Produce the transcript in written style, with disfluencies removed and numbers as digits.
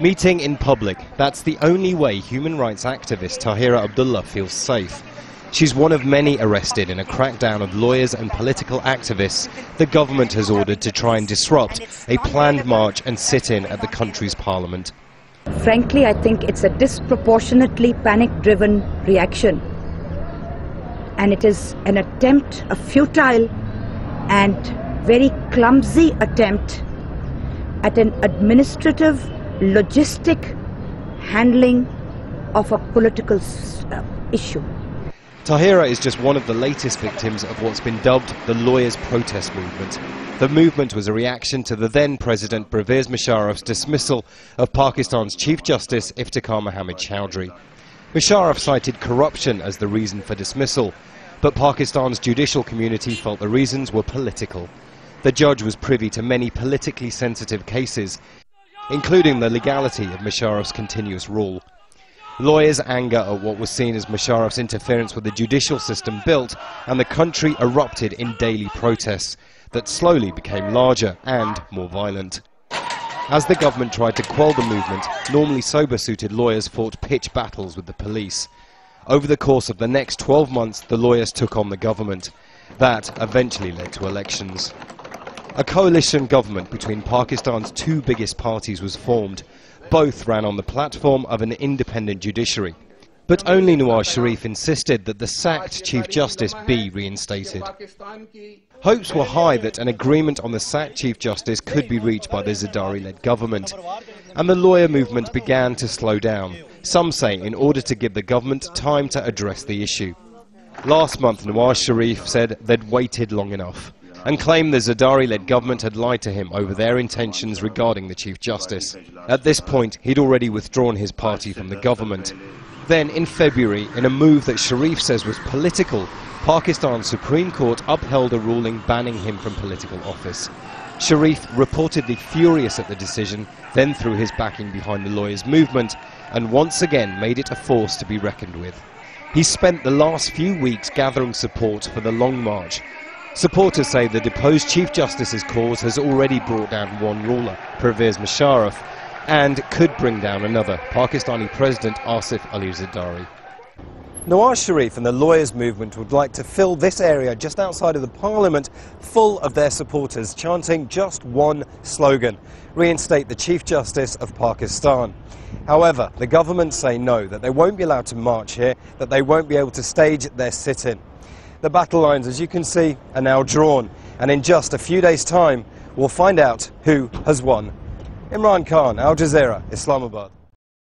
Meeting in public, that's the only way human rights activist Tahira Abdullah feels safe. She's one of many arrested in a crackdown of lawyers and political activists the government has ordered to try and disrupt a planned march and sit-in at the country's parliament. Frankly, I think it's a disproportionately panic-driven reaction. And it is an attempt, a futile and very clumsy attempt at an administrative, logistic handling of a political issue. Tahira is just one of the latest victims of what's been dubbed the lawyers' protest movement. The movement was a reaction to the then President Pervez Musharraf's dismissal of Pakistan's Chief Justice Iftikhar Muhammad Chowdhury. Musharraf cited corruption as the reason for dismissal, but Pakistan's judicial community felt the reasons were political. The judge was privy to many politically sensitive cases, including the legality of Musharraf's continuous rule. Lawyers' anger at what was seen as Musharraf's interference with the judicial system built, and the country erupted in daily protests that slowly became larger and more violent. As the government tried to quell the movement, normally sober-suited lawyers fought pitched battles with the police. Over the course of the next 12 months, the lawyers took on the government. That eventually led to elections. A coalition government between Pakistan's two biggest parties was formed. Both ran on the platform of an independent judiciary. But only Nawaz Sharif insisted that the sacked Chief Justice be reinstated. Hopes were high that an agreement on the sacked Chief Justice could be reached by the Zardari-led government. And the lawyer movement began to slow down, some say in order to give the government time to address the issue. Last month, Nawaz Sharif said they'd waited long enough, and claimed the Zardari-led government had lied to him over their intentions regarding the Chief Justice. At this point, he'd already withdrawn his party from the government. Then, in February, in a move that Sharif says was political, Pakistan's Supreme Court upheld a ruling banning him from political office. Sharif, reportedly furious at the decision, then threw his backing behind the lawyers' movement and once again made it a force to be reckoned with. He spent the last few weeks gathering support for the Long March. Supporters say the deposed Chief Justice's cause has already brought down one ruler, Pervez Musharraf, and could bring down another, Pakistani President Asif Ali Zardari. Nawaz Sharif and the lawyers' movement would like to fill this area just outside of the parliament full of their supporters, chanting just one slogan: reinstate the Chief Justice of Pakistan. However, the government say no, that they won't be allowed to march here, that they won't be able to stage their sit-in. The battle lines, as you can see, are now drawn, and in just a few days' time, we'll find out who has won. Imran Khan, Al Jazeera, Islamabad.